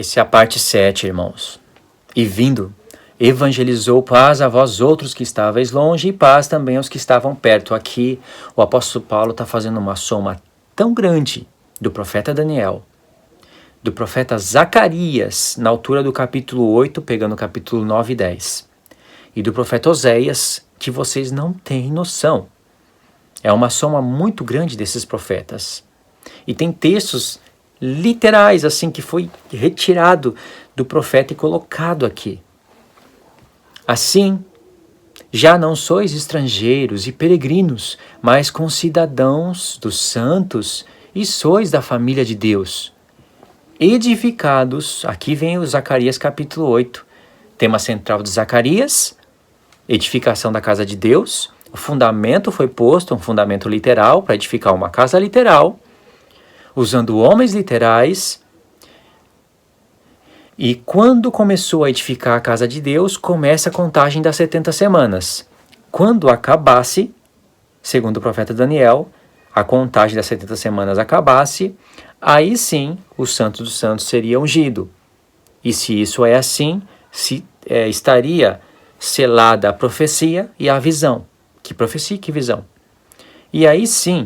Essa é a parte 7, irmãos. E vindo, evangelizou paz a vós outros que estáveis longe e paz também aos que estavam perto. Aqui o apóstolo Paulo está fazendo uma soma tão grande do profeta Daniel, do profeta Zacarias, na altura do capítulo 8, pegando o capítulo 9 e 10, e do profeta Oséias, que vocês não têm noção. É uma soma muito grande desses profetas. E tem textos literais, assim, que foi retirado do profeta e colocado aqui. Assim, já não sois estrangeiros e peregrinos, mas concidadãos dos santos e sois da família de Deus. Edificados, aqui vem o Zacarias capítulo 8, tema central de Zacarias, edificação da casa de Deus. O fundamento foi posto, um fundamento literal, para edificar uma casa literal, usando homens literais. E quando começou a edificar a casa de Deus, começa a contagem das 70 semanas. Quando acabasse, segundo o profeta Daniel, a contagem das 70 semanas acabasse, aí sim o Santo dos Santos seria ungido. E se isso é assim, estaria selada a profecia e a visão. Que profecia, que visão. E aí sim,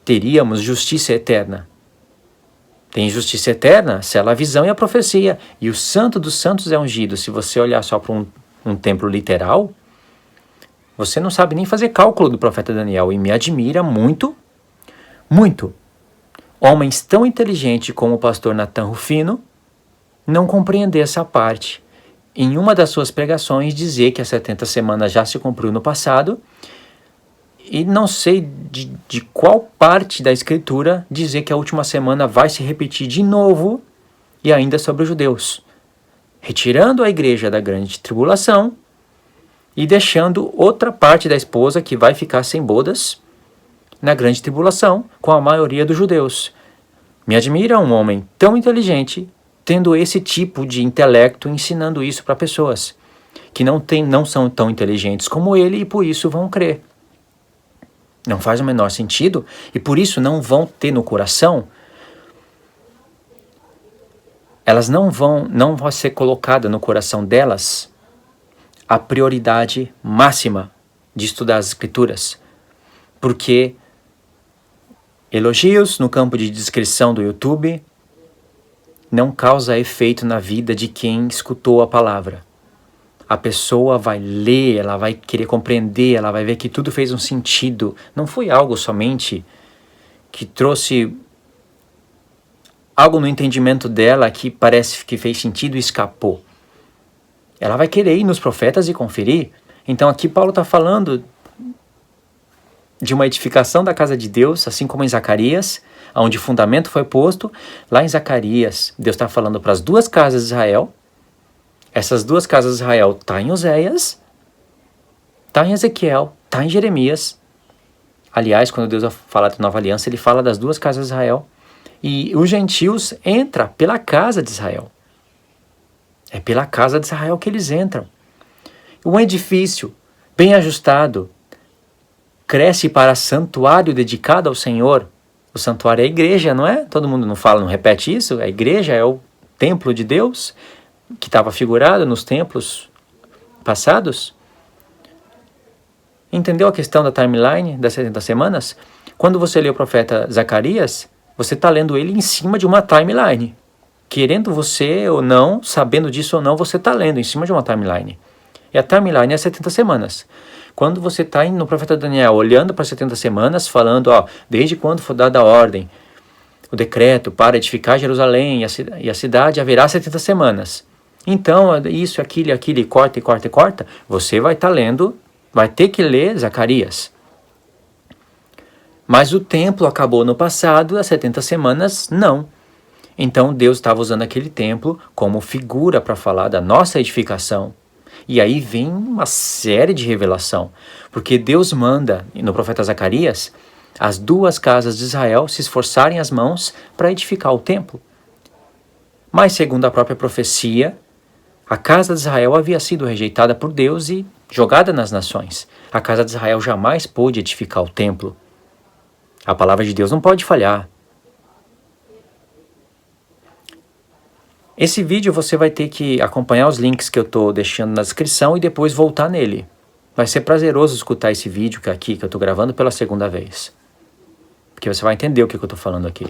teríamos justiça eterna. Tem justiça eterna, sela a visão e a profecia. E o Santo dos Santos é ungido. Se você olhar só para um templo literal, você não sabe nem fazer cálculo do profeta Daniel. E me admira muito, muito. Homens tão inteligentes como o pastor Natan Rufino não compreender essa parte. Em uma das suas pregações, dizer que as 70 semanas já se cumpriu no passado, e não sei de qual parte da escritura dizer que a última semana vai se repetir de novo, e ainda sobre os judeus, retirando a igreja da grande tribulação e deixando outra parte da esposa que vai ficar sem bodas na grande tribulação com a maioria dos judeus. Me admira um homem tão inteligente tendo esse tipo de intelecto, ensinando isso para pessoas que não são tão inteligentes como ele e por isso vão crer. Não faz o menor sentido e por isso não vão ter no coração, elas não vai ser colocada no coração delas a prioridade máxima de estudar as escrituras, porque elogios no campo de descrição do YouTube não causa efeito na vida de quem escutou a palavra. A pessoa vai ler, ela vai querer compreender, ela vai ver que tudo fez um sentido. Não foi algo somente que trouxe algo no entendimento dela que parece que fez sentido e escapou. Ela vai querer ir nos profetas e conferir. Então aqui Paulo está falando de uma edificação da casa de Deus, assim como em Zacarias, onde o fundamento foi posto. Lá em Zacarias, Deus está falando para as duas casas de Israel. Essas duas casas de Israel estão em Oséias, está em Ezequiel, está em Jeremias. Aliás, quando Deus fala da nova aliança, ele fala das duas casas de Israel. E os gentios entram pela casa de Israel. É pela casa de Israel que eles entram. Um edifício bem ajustado cresce para santuário dedicado ao Senhor. O santuário é a igreja, não é? Todo mundo não fala, não repete isso? A igreja é o templo de Deus, que estava figurado nos templos passados. Entendeu a questão da timeline das 70 semanas? Quando você lê o profeta Zacarias, você está lendo ele em cima de uma timeline. Querendo você ou não, sabendo disso ou não, você está lendo em cima de uma timeline. E a timeline é 70 semanas. Quando você está no profeta Daniel, olhando para as 70 semanas, falando, desde quando foi dada a ordem, o decreto para edificar Jerusalém e a cidade, haverá 70 semanas. Então, isso, aquilo, e corta, você vai estar lendo, vai ter que ler Zacarias. Mas o templo acabou no passado, as 70 semanas, não. Então, Deus estava usando aquele templo como figura para falar da nossa edificação. E aí vem uma série de revelação, porque Deus manda, no profeta Zacarias, as duas casas de Israel se esforçarem as mãos para edificar o templo. Mas, segundo a própria profecia, a casa de Israel havia sido rejeitada por Deus e jogada nas nações. A casa de Israel jamais pôde edificar o templo. A palavra de Deus não pode falhar. Esse vídeo você vai ter que acompanhar os links que eu estou deixando na descrição e depois voltar nele. Vai ser prazeroso escutar esse vídeo que eu estou gravando pela segunda vez. Porque você vai entender o que eu estou falando aqui.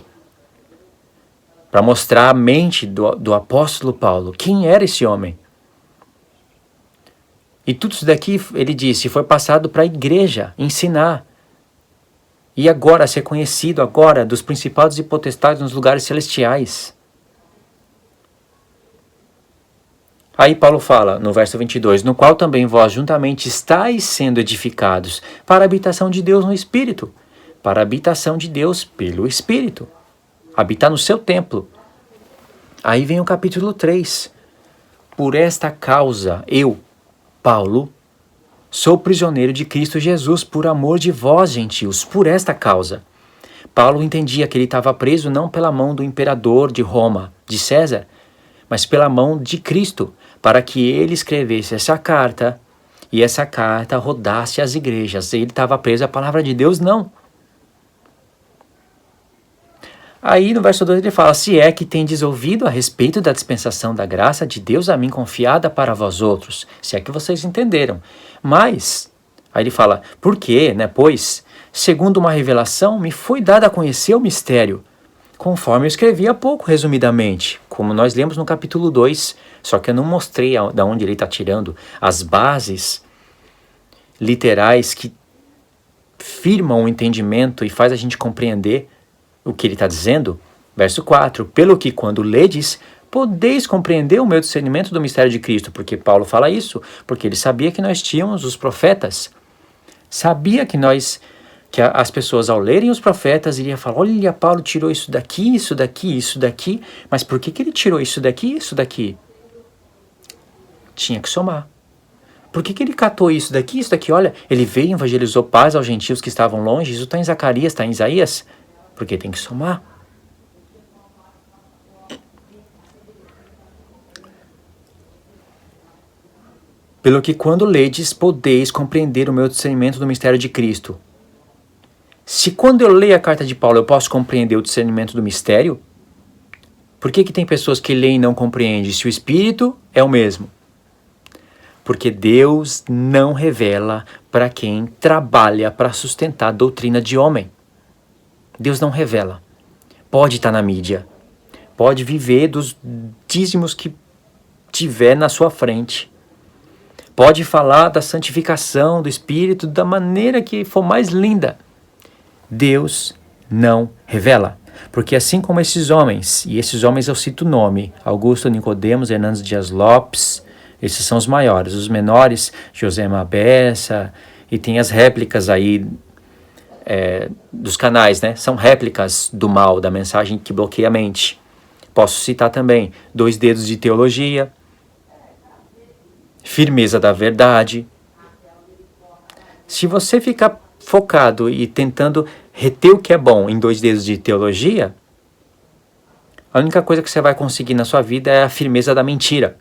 Para mostrar a mente do apóstolo Paulo. Quem era esse homem? E tudo isso daqui, ele disse, foi passado para a igreja ensinar. E agora ser conhecido agora dos principados e potestades nos lugares celestiais. Aí Paulo fala, no verso 22, no qual também vós juntamente estáis sendo edificados para a habitação de Deus no Espírito. Para a habitação de Deus pelo Espírito. Habitar no seu templo. Aí vem o capítulo 3. Por esta causa, eu, Paulo, sou prisioneiro de Cristo Jesus por amor de vós, gentios, por esta causa. Paulo entendia que ele estava preso não pela mão do imperador de Roma, de César, mas pela mão de Cristo, para que ele escrevesse essa carta e essa carta rodasse as igrejas. Ele estava preso à palavra de Deus? Não. Aí no verso 2 ele fala, se é que tendes ouvido a respeito da dispensação da graça de Deus a mim confiada para vós outros, se é que vocês entenderam. Mas, aí ele fala, por quê, né? Pois, segundo uma revelação, me foi dado a conhecer o mistério, conforme eu escrevi há pouco, resumidamente, como nós lemos no capítulo 2, só que eu não mostrei de onde ele está tirando as bases literais que firmam o entendimento e faz a gente compreender o que ele está dizendo. Verso 4, pelo que quando ledes, podeis compreender o meu discernimento do mistério de Cristo, porque Paulo fala isso, porque ele sabia que nós tínhamos os profetas, sabia que as pessoas ao lerem os profetas iriam falar, olha, Paulo tirou isso daqui, isso daqui, isso daqui, mas por que ele tirou isso daqui, isso daqui? Tinha que somar. Por que ele catou isso daqui, isso daqui? Olha, ele veio e evangelizou paz aos gentios que estavam longe, isso está em Zacarias, está em Isaías, porque tem que somar. Pelo que quando ledes, podeis compreender o meu discernimento do mistério de Cristo. Se quando eu leio a carta de Paulo eu posso compreender o discernimento do mistério, por que tem pessoas que leem e não compreendem se o Espírito é o mesmo? Porque Deus não revela para quem trabalha para sustentar a doutrina de homem. Deus não revela. Pode estar na mídia. Pode viver dos dízimos que tiver na sua frente. Pode falar da santificação do Espírito da maneira que for mais linda. Deus não revela. Porque assim como esses homens, e esses homens eu cito o nome, Augusto Nicodemos Hernandes Dias Lopes, esses são os maiores. Os menores, José Mabessa, e tem as réplicas aí dos canais, né? São réplicas do mal, da mensagem que bloqueia a mente. Posso citar também 2 Dedos de Teologia, Firmeza da Verdade. Se você ficar focado e tentando reter o que é bom em 2 Dedos de Teologia, a única coisa que você vai conseguir na sua vida é a firmeza da mentira.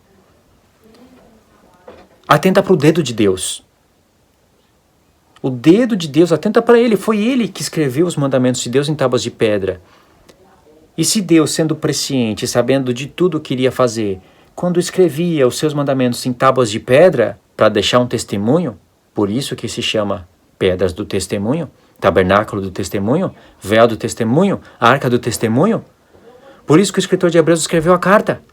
Atenta para o dedo de Deus. O dedo de Deus, atenta para ele. Foi ele que escreveu os mandamentos de Deus em tábuas de pedra. E se Deus, sendo presciente, sabendo de tudo o que iria fazer, quando escrevia os seus mandamentos em tábuas de pedra, para deixar um testemunho, por isso que se chama pedras do testemunho, tabernáculo do testemunho, véu do testemunho, arca do testemunho, por isso que o escritor de Hebreus escreveu a carta.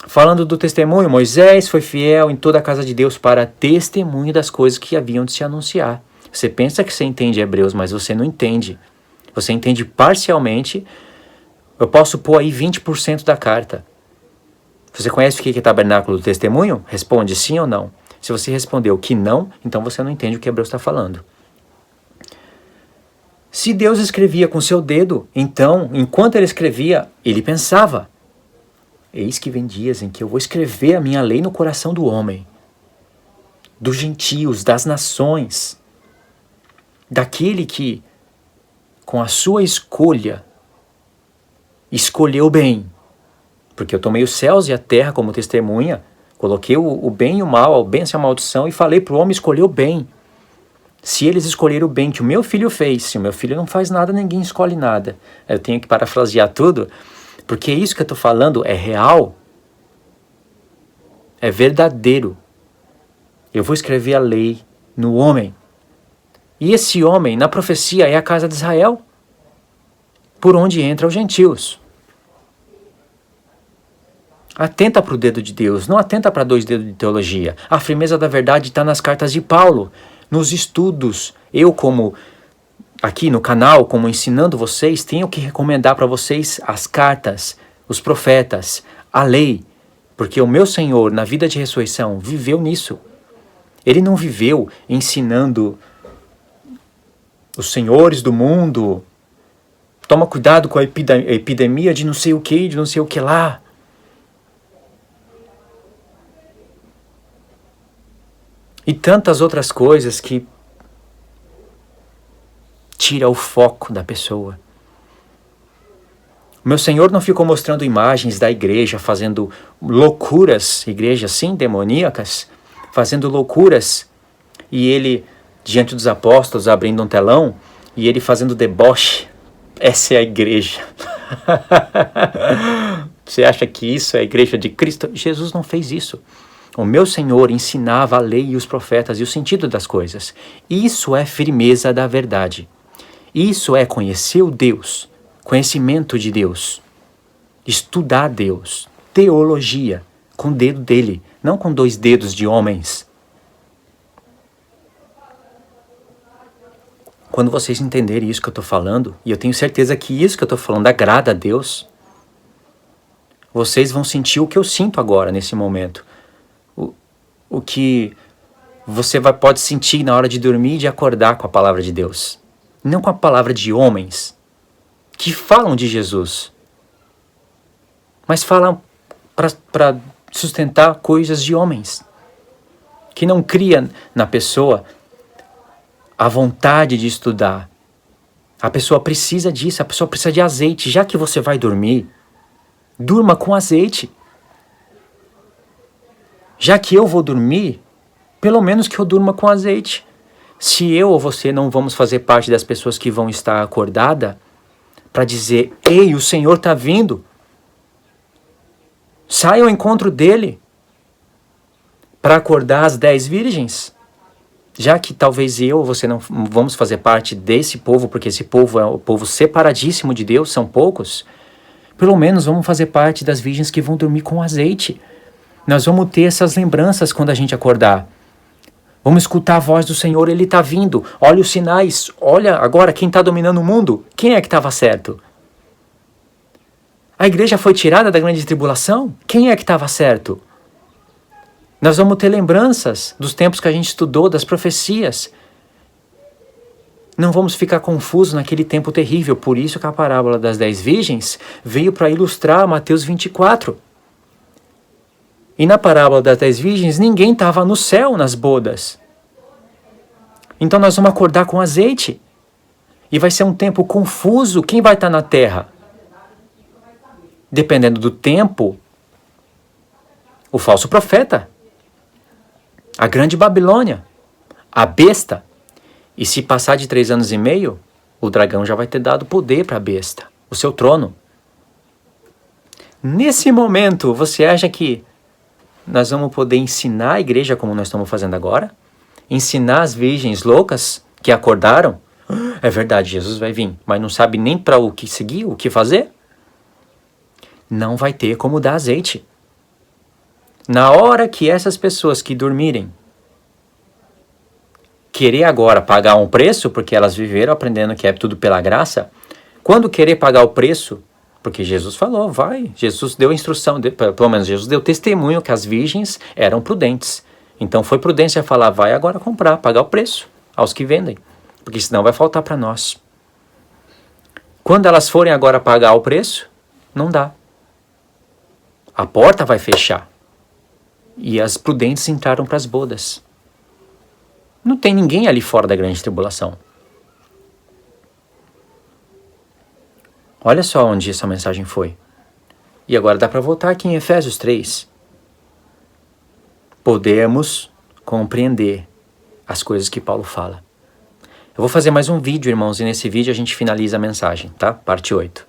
Falando do testemunho, Moisés foi fiel em toda a casa de Deus para testemunho das coisas que haviam de se anunciar. Você pensa que você entende Hebreus, mas você não entende. Você entende parcialmente. Eu posso pôr aí 20% da carta. Você conhece o que é tabernáculo do testemunho? Responde sim ou não. Se você respondeu que não, então você não entende o que Hebreus está falando. Se Deus escrevia com seu dedo, então, enquanto ele escrevia, ele pensava. Eis que vem dias em que eu vou escrever a minha lei no coração do homem, dos gentios, das nações, daquele que, com a sua escolha, escolheu bem. Porque eu tomei os céus e a terra como testemunha, coloquei o bem e o mal, a bênção e a maldição, e falei para o homem escolher o bem. Se eles escolheram o bem que o meu filho fez, se o meu filho não faz nada, ninguém escolhe nada. Eu tenho que parafrasear tudo, Porque isso que eu estou falando é real, é verdadeiro. Eu vou escrever a lei no homem. E esse homem, na profecia, é a casa de Israel, por onde entram os gentios. Atenta para o dedo de Deus, não atenta para 2 dedos de teologia. A firmeza da verdade está nas cartas de Paulo, nos estudos. Eu, como aqui no canal, como ensinando vocês, tenho que recomendar para vocês as cartas, os profetas, a lei. Porque o meu Senhor, na vida de ressurreição, viveu nisso. Ele não viveu ensinando os senhores do mundo. Toma cuidado com a epidemia de não sei o que, de não sei o que lá. E tantas outras coisas que tira o foco da pessoa. O meu Senhor não ficou mostrando imagens da igreja, fazendo loucuras, igrejas sim, demoníacas, fazendo loucuras, e ele, diante dos apóstolos, abrindo um telão, e ele fazendo deboche. Essa é a igreja. Você acha que isso é a igreja de Cristo? Jesus não fez isso. O meu Senhor ensinava a lei e os profetas e o sentido das coisas. Isso é firmeza da verdade. Isso é conhecer o Deus, conhecimento de Deus, estudar Deus, teologia, com o dedo dele, não com 2 dedos de homens. Quando vocês entenderem isso que eu estou falando, e eu tenho certeza que isso que eu estou falando agrada a Deus, vocês vão sentir o que eu sinto agora, nesse momento. O que você pode sentir na hora de dormir e de acordar com a palavra de Deus. Não com a palavra de homens que falam de Jesus, mas falam para sustentar coisas de homens, que não cria na pessoa a vontade de estudar. A pessoa precisa disso, a pessoa precisa de azeite. Já que você vai dormir, durma com azeite. Já que eu vou dormir, pelo menos que eu durma com azeite. Se eu ou você não vamos fazer parte das pessoas que vão estar acordada para dizer, ei, o Senhor está vindo. Saia ao encontro dele para acordar as 10 virgens. Já que talvez eu ou você não vamos fazer parte desse povo, porque esse povo é o povo separadíssimo de Deus, são poucos, pelo menos vamos fazer parte das virgens que vão dormir com azeite. Nós vamos ter essas lembranças quando a gente acordar. Vamos escutar a voz do Senhor, Ele está vindo. Olha os sinais, olha agora quem está dominando o mundo. Quem é que estava certo? A igreja foi tirada da grande tribulação? Quem é que estava certo? Nós vamos ter lembranças dos tempos que a gente estudou, das profecias. Não vamos ficar confusos naquele tempo terrível. Por isso que a parábola das 10 virgens veio para ilustrar Mateus 24. E na parábola das 10 virgens, ninguém estava no céu nas bodas. Então nós vamos acordar com azeite. E vai ser um tempo confuso. Quem vai estar na terra? Dependendo do tempo, o falso profeta, a grande Babilônia, a besta. E se passar de 3 anos e meio, o dragão já vai ter dado poder para a besta, o seu trono. Nesse momento, você acha que nós vamos poder ensinar a igreja como nós estamos fazendo agora? Ensinar as virgens loucas que acordaram? É verdade, Jesus vai vir, mas não sabe nem para o que seguir, o que fazer? Não vai ter como dar azeite. Na hora que essas pessoas que dormirem querer agora pagar um preço, porque elas viveram aprendendo que é tudo pela graça, quando querer pagar o preço, porque Jesus falou, vai, Jesus deu a instrução, pelo menos Jesus deu testemunho que as virgens eram prudentes. Então foi prudência falar, vai agora comprar, pagar o preço aos que vendem, porque senão vai faltar para nós. Quando elas forem agora pagar o preço, não dá. A porta vai fechar. E as prudentes entraram para as bodas. Não tem ninguém ali fora da grande tribulação. Olha só onde essa mensagem foi. E agora dá para voltar aqui em Efésios 3. Podemos compreender as coisas que Paulo fala. Eu vou fazer mais um vídeo, irmãos, e nesse vídeo a gente finaliza a mensagem, tá? Parte 8.